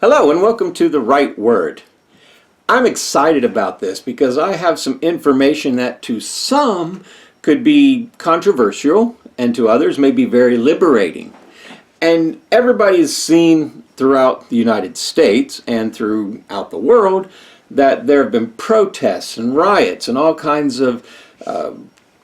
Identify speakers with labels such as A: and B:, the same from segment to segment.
A: Hello and welcome to The Right Word. I'm excited about this because I have some information that to some could be controversial and to others may be very liberating. And everybody has seen throughout the United States and throughout the world that there have been protests and riots and all kinds of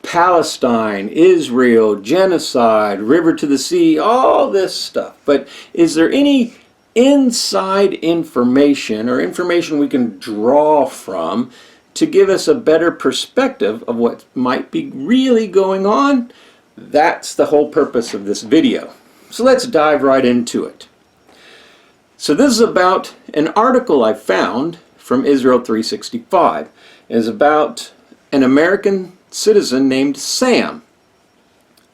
A: Palestine, Israel, genocide, river to the sea, all this stuff. But is there any inside information or information we can draw from to give us a better perspective of what might be really going on? That's the whole purpose of this video. So let's dive right into it. So this is about an article I found from Israel 365. It is about an American citizen named Sam.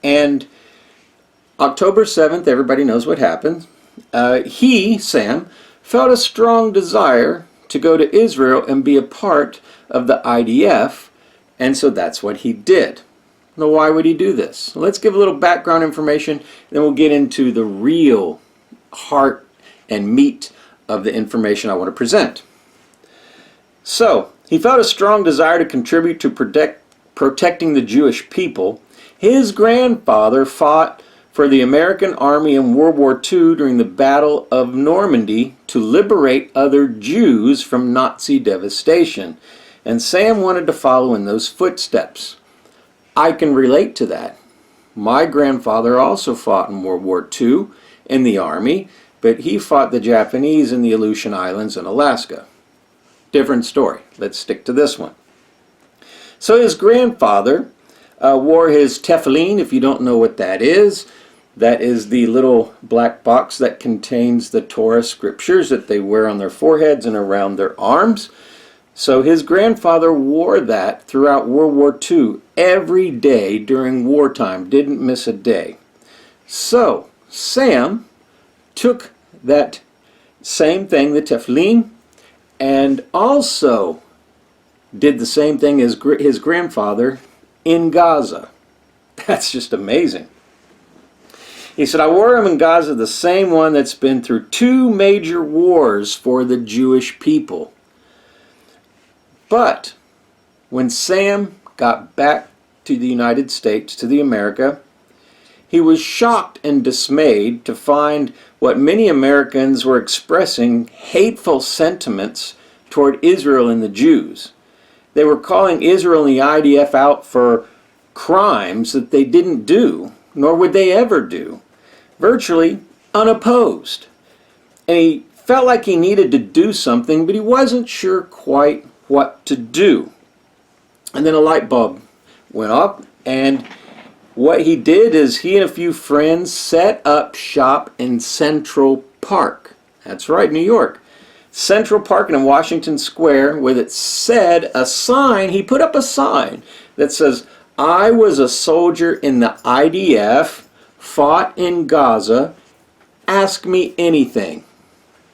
A: And October 7th, everybody knows what happened. Sam, felt a strong desire to go to Israel and be a part of the IDF, and so that's what he did. Now, why would he do this? So let's give a little background information, then we'll get into the real heart and meat of the information I want to present. So, he felt a strong desire to contribute to protecting the Jewish people. His grandfather fought for the American Army in World War II during the Battle of Normandy to liberate other Jews from Nazi devastation. And Sam wanted to follow in those footsteps. I can relate to that. My grandfather also fought in World War II in the Army, but he fought the Japanese in the Aleutian Islands in Alaska. Different story. Let's stick to this one. So his grandfather wore his tefillin. If you don't know what that is the little black box that contains the Torah scriptures that they wear on their foreheads and around their arms. So his grandfather wore that throughout World War II every day during wartime, didn't miss a day. So Sam took that same thing, the tefillin, and also did the same thing as his grandfather in Gaza. That's just amazing. He said, I wore him in Gaza, the same one that's been through 2 major wars for the Jewish people. But when Sam got back to the United States, to America, he was shocked and dismayed to find what many Americans were expressing hateful sentiments toward Israel and the Jews. They were calling Israel and the IDF out for crimes that they didn't do, nor would they ever do, virtually unopposed. And he felt like he needed to do something, but he wasn't sure quite what to do. And then a light bulb went up, and what he did is he and a few friends set up shop in Central Park. That's right, New York. Central Park in Washington Square, with it said a sign. He put up a sign that says, I was a soldier in the IDF, fought in Gaza, ask me anything.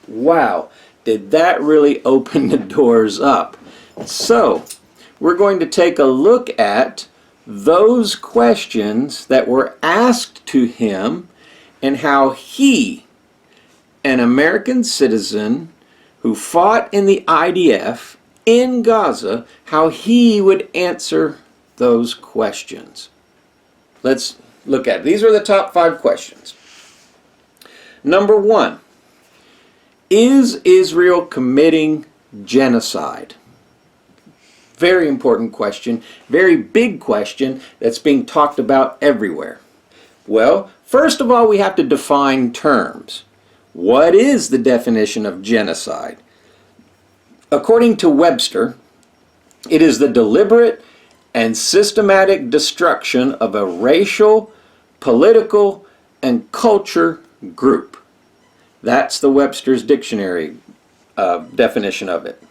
A: Wow, did that really open the doors up? So, we're going to take a look at those questions that were asked to him and how he, an American citizen who fought in the IDF in Gaza, how he would answer those questions. Let's look at it. These are the top 5 questions. Number 1, is Israel committing genocide? Very important question, very big question that's being talked about everywhere. Well, first of all, we have to define terms. What is the definition of genocide? According to Webster, it is the deliberate and systematic destruction of a racial, political, and culture group. That's the Webster's dictionary definition of it.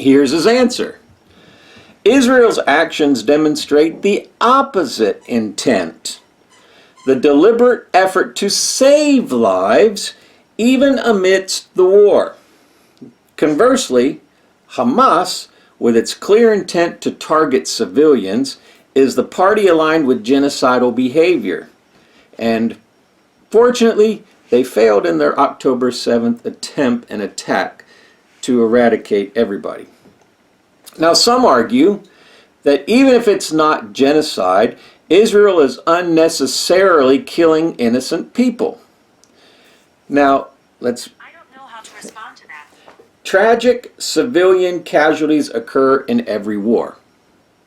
A: Here's his answer. Israel's actions demonstrate the opposite intent. The deliberate effort to save lives even amidst the war. Conversely, Hamas, with its clear intent to target civilians, is the party aligned with genocidal behavior. And fortunately, they failed in their October 7th attempt and attack to eradicate everybody. Now, some argue that even if it's not genocide, Israel is unnecessarily killing innocent people. Now, I don't know how to respond to that. Tragic civilian casualties occur in every war.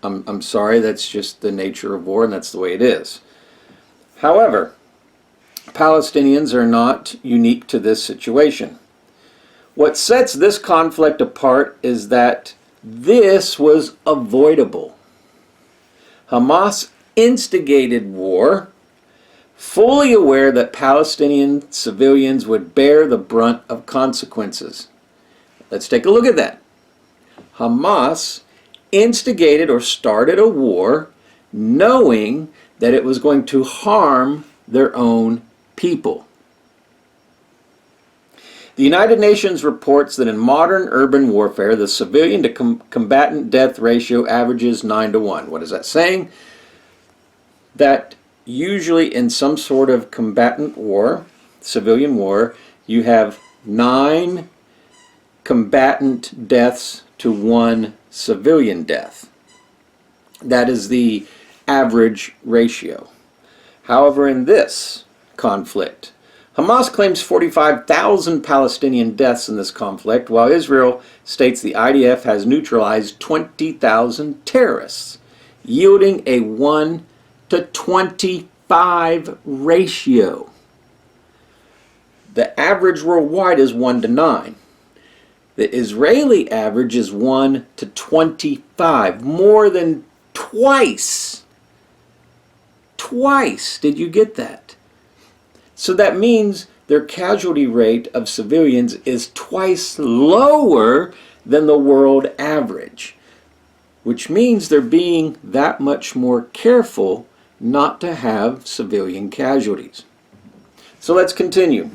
A: I'm sorry, that's just the nature of war, and that's the way it is. However, Palestinians are not unique to this situation. What sets this conflict apart is that this was avoidable. Hamas instigated war, fully aware that Palestinian civilians would bear the brunt of consequences. Let's take a look at that. Hamas instigated or started a war knowing that it was going to harm their own people. The United Nations reports that in modern urban warfare, the civilian to combatant death ratio averages 9-1. What is that saying? That usually in some sort of combatant war, civilian war, you have 9 combatant deaths to 1 civilian death. That is the average ratio. However, in this conflict, Hamas claims 45,000 Palestinian deaths in this conflict, while Israel states the IDF has neutralized 20,000 terrorists, yielding a 1 to 25 ratio. The average worldwide is 1 to 9. The Israeli average is 1 to 25, more than twice. Twice. Did you get that? So that means their casualty rate of civilians is twice lower than the world average, which means they're being that much more careful not to have civilian casualties. So let's continue.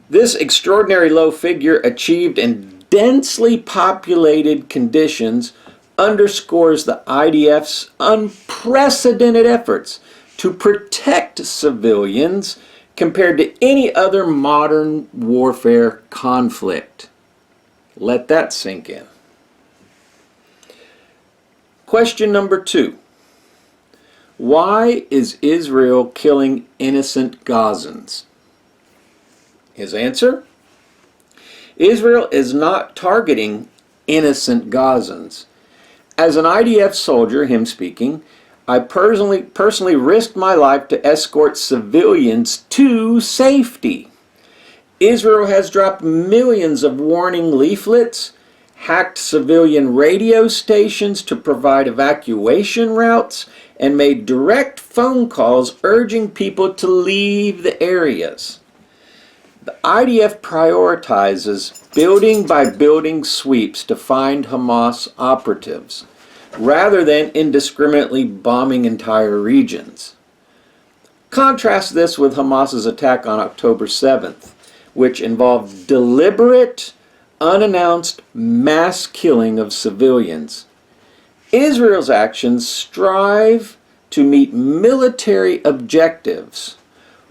A: This extraordinary low figure achieved in densely populated conditions underscores the IDF's unprecedented efforts to protect civilians compared to any other modern warfare conflict. Let that sink in. Question number 2. Why is Israel killing innocent Gazans? His answer? Israel is not targeting innocent Gazans. As an IDF soldier, him speaking, I personally risked my life to escort civilians to safety. Israel has dropped millions of warning leaflets, hacked civilian radio stations to provide evacuation routes, and made direct phone calls urging people to leave the areas. The IDF prioritizes building by building sweeps to find Hamas operatives, rather than indiscriminately bombing entire regions. Contrast this with Hamas's attack on October 7th, which involved deliberate, unannounced mass killing of civilians. Israel's actions strive to meet military objectives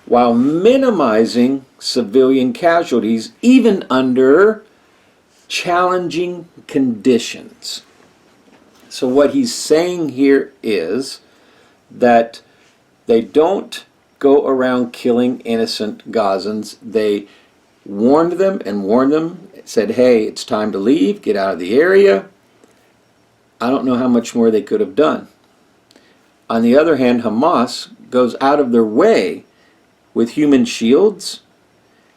A: while minimizing civilian casualties, even under challenging conditions. So what he's saying here is that they don't go around killing innocent Gazans. They warned them, said, hey, it's time to leave, get out of the area. I don't know how much more they could have done. On the other hand, Hamas goes out of their way with human shields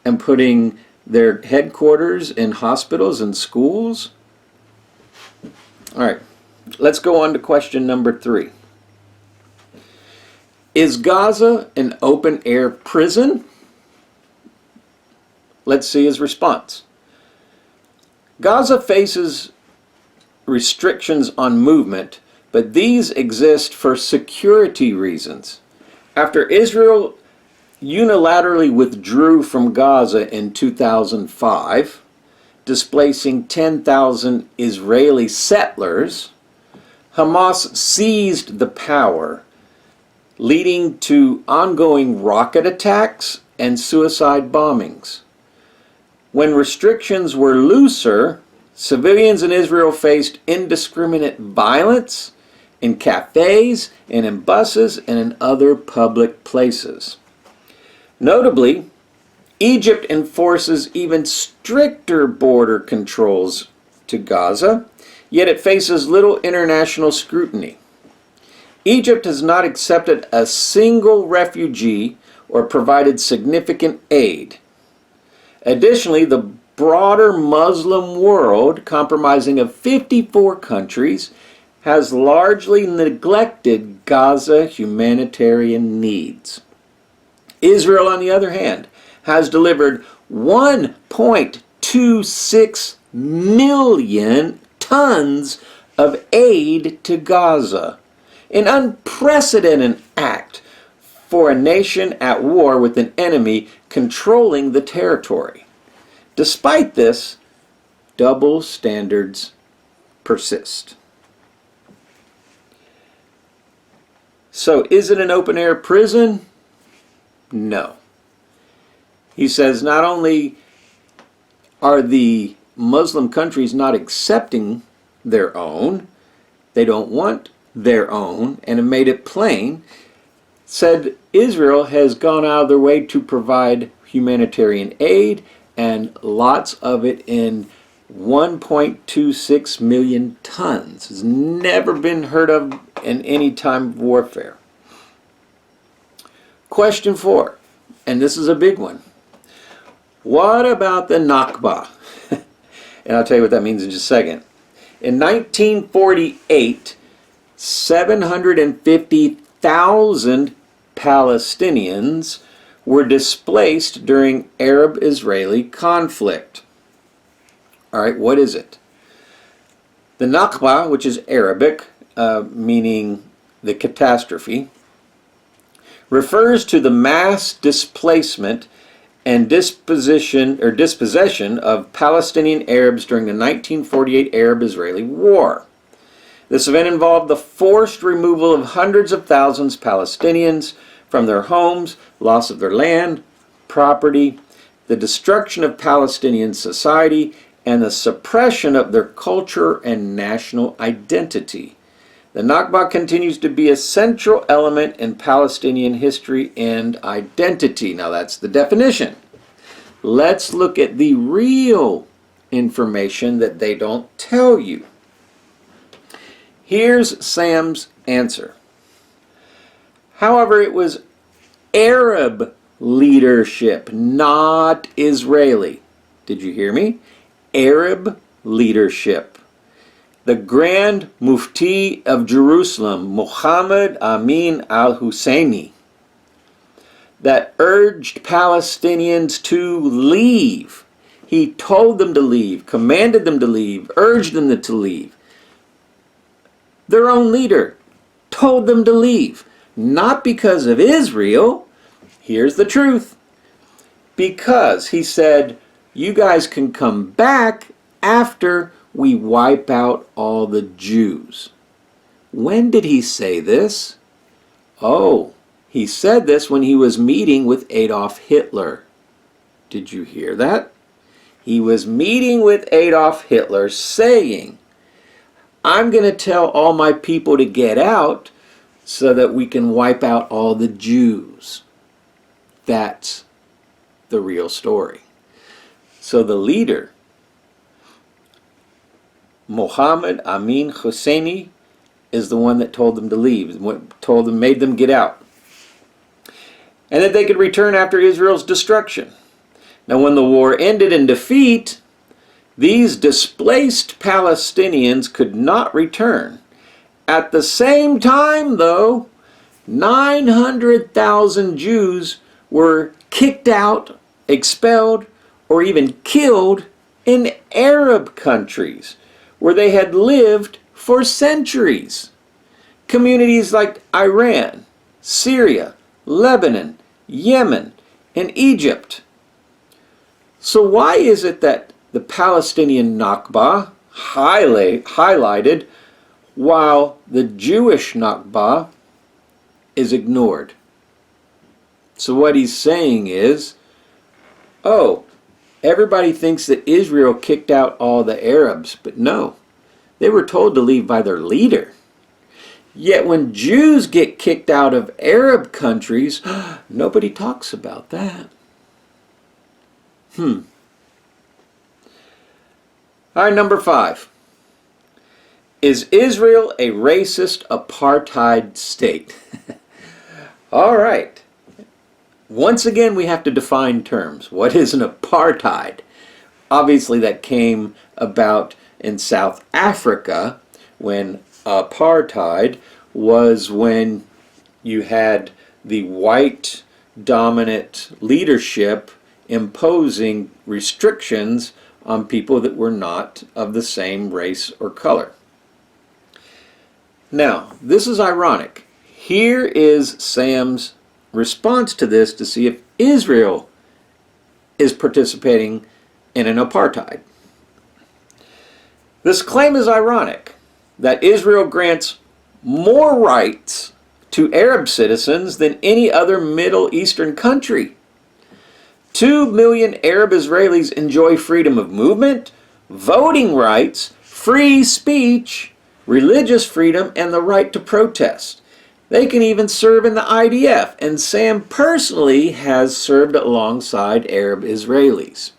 A: and putting their headquarters in hospitals and schools. All right, let's go on to question number 3. Is Gaza an open-air prison? Let's see his response. Gaza faces restrictions on movement, but these exist for security reasons. After Israel unilaterally withdrew from Gaza in 2005, displacing 10,000 Israeli settlers, Hamas seized the power leading to ongoing rocket attacks and suicide bombings. When restrictions were looser, civilians in Israel faced indiscriminate violence in cafes and in buses and in other public places. Notably, Egypt enforces even stricter border controls to Gaza, yet it faces little international scrutiny. Egypt has not accepted a single refugee or provided significant aid. Additionally, the broader Muslim world, comprising of 54 countries, has largely neglected Gaza humanitarian needs. Israel, on the other hand, has delivered 1.26 million tons of aid to Gaza, an unprecedented act for a nation at war with an enemy controlling the territory. Despite this, double standards persist. So, is it an open-air prison? No. He says not only are the Muslim countries not accepting their own, they don't want their own, and have made it plain, said Israel has gone out of their way to provide humanitarian aid, and lots of it in 1.26 million tons. Has never been heard of in any time of warfare. Question 4, and this is a big one. What about the Nakba? And I'll tell you what that means in just a second. In 1948, 750,000 Palestinians were displaced during Arab-Israeli conflict. All right, what is it? The Nakba, which is Arabic, meaning the catastrophe, refers to the mass displacement and dispossession of Palestinian Arabs during the 1948 Arab-Israeli War. This event involved the forced removal of hundreds of thousands of Palestinians from their homes, loss of their land, property, the destruction of Palestinian society, and the suppression of their culture and national identity. The Nakba continues to be a central element in Palestinian history and identity. Now that's the definition. Let's look at the real information that they don't tell you. Here's Sam's answer. However, it was Arab leadership, not Israeli. Did you hear me? Arab leadership. The Grand Mufti of Jerusalem, Muhammad Amin al-Husseini, that urged Palestinians to leave. He told them to leave, commanded them to leave, urged them to leave. Their own leader told them to leave, not because of Israel. Here's the truth. Because he said, you guys can come back after we wipe out all the Jews. When did he say this? Oh, he said this when he was meeting with Adolf Hitler. Did you hear that? He was meeting with Adolf Hitler saying, I'm going to tell all my people to get out so that we can wipe out all the Jews. That's the real story. So the leader, Muhammad Amin Husseini, is the one that told them to leave, made them get out. And that they could return after Israel's destruction. Now when the war ended in defeat, these displaced Palestinians could not return. At the same time, though, 900,000 Jews were kicked out, expelled, or even killed in Arab countries where they had lived for centuries. Communities like Iran, Syria, Lebanon, Yemen, and Egypt. So why is it that the Palestinian Nakba highlighted while the Jewish Nakba is ignored. So what he's saying is, oh, everybody thinks that Israel kicked out all the Arabs, but no, they were told to leave by their leader. Yet when Jews get kicked out of Arab countries, nobody talks about that. All right, number 5. Is Israel a racist apartheid state? All right. Once again, we have to define terms. What is an apartheid? Obviously, that came about in South Africa when apartheid was when you had the white dominant leadership imposing restrictions on people that were not of the same race or color. Now, this is ironic. Here is Sam's response to this to see if Israel is participating in an apartheid. This claim is ironic that Israel grants more rights to Arab citizens than any other Middle Eastern country. 2 million Arab Israelis enjoy freedom of movement, voting rights, free speech, religious freedom, and the right to protest. They can even serve in the IDF, and Sam personally has served alongside Arab Israelis.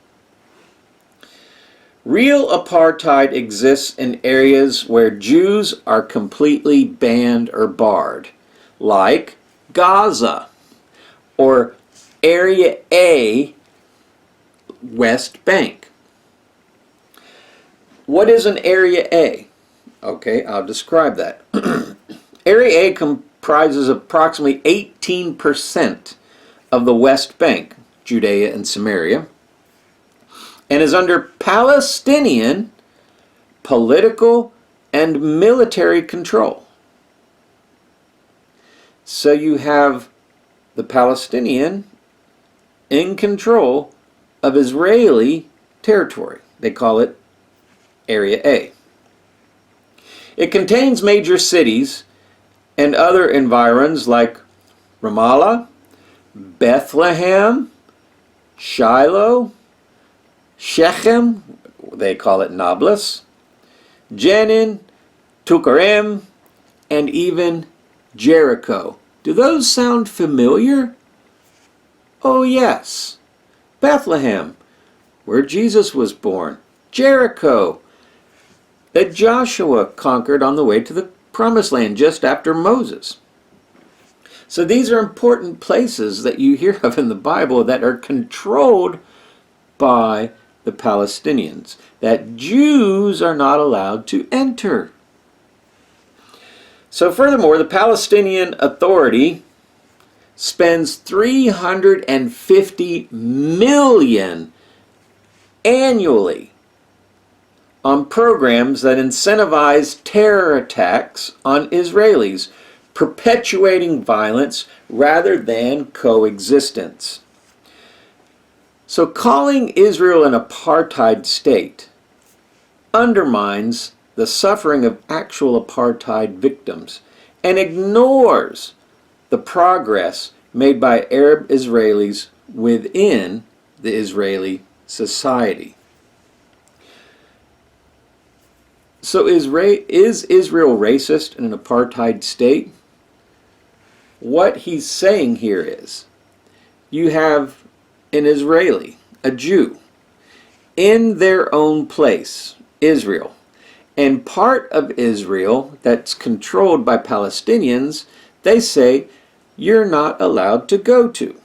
A: Real apartheid exists in areas where Jews are completely banned or barred, like Gaza or Area A, West Bank. What is an Area A? Okay, I'll describe that. Area A comprises approximately 18% of the West Bank, Judea and Samaria, and is under Palestinian political and military control. So you have the Palestinian in control of Israeli territory. They call it Area A. It contains major cities and other environs like Ramallah, Bethlehem, Shiloh, Shechem, they call it Nablus, Jenin, Tukarim, and even Jericho. Do those sound familiar? Oh yes. Bethlehem, where Jesus was born. Jericho, that Joshua conquered on the way to the Promised Land just after Moses. So these are important places that you hear of in the Bible that are controlled by the Palestinians, that Jews are not allowed to enter. So furthermore, the Palestinian Authority spends $350 million annually on programs that incentivize terror attacks on Israelis, perpetuating violence rather than coexistence. So calling Israel an apartheid state undermines the suffering of actual apartheid victims and ignores the progress made by Arab Israelis within the Israeli society. So is Israel racist in an apartheid state? What he's saying here is, you have an Israeli, a Jew, in their own place, Israel, and part of Israel that's controlled by Palestinians, they say you're not allowed to go to.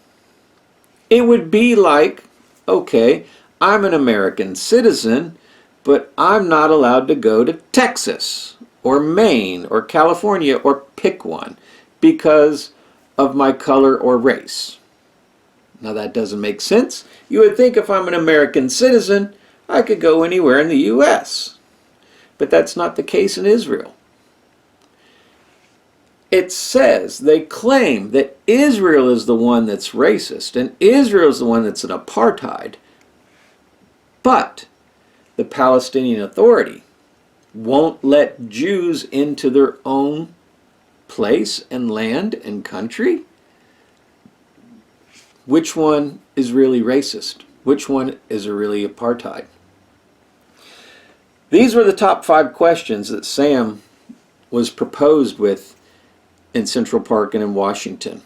A: It would be like, okay, I'm an American citizen, but I'm not allowed to go to Texas or Maine or California or pick one because of my color or race. Now that doesn't make sense. You would think if I'm an American citizen, I could go anywhere in the U.S. But that's not the case in Israel. It says, they claim that Israel is the one that's racist and Israel is the one that's an apartheid. But the Palestinian Authority won't let Jews into their own place and land and country? Which one is really racist? Which one is really apartheid? These were the top 5 questions that Sam was proposed with in Central Park and in Washington.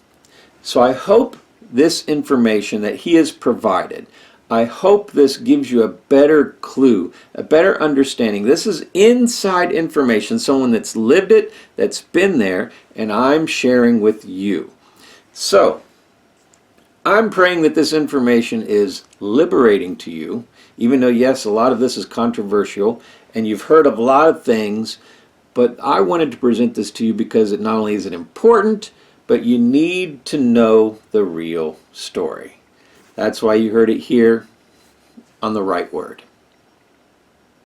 A: So I hope this information that he has provided, I hope this gives you a better clue, a better understanding. This is inside information, someone that's lived it, that's been there, and I'm sharing with you. So, I'm praying that this information is liberating to you, even though, yes, a lot of this is controversial, and you've heard of a lot of things, but I wanted to present this to you because it not only is it important, but you need to know the real story. That's why you heard it here on The Right Word.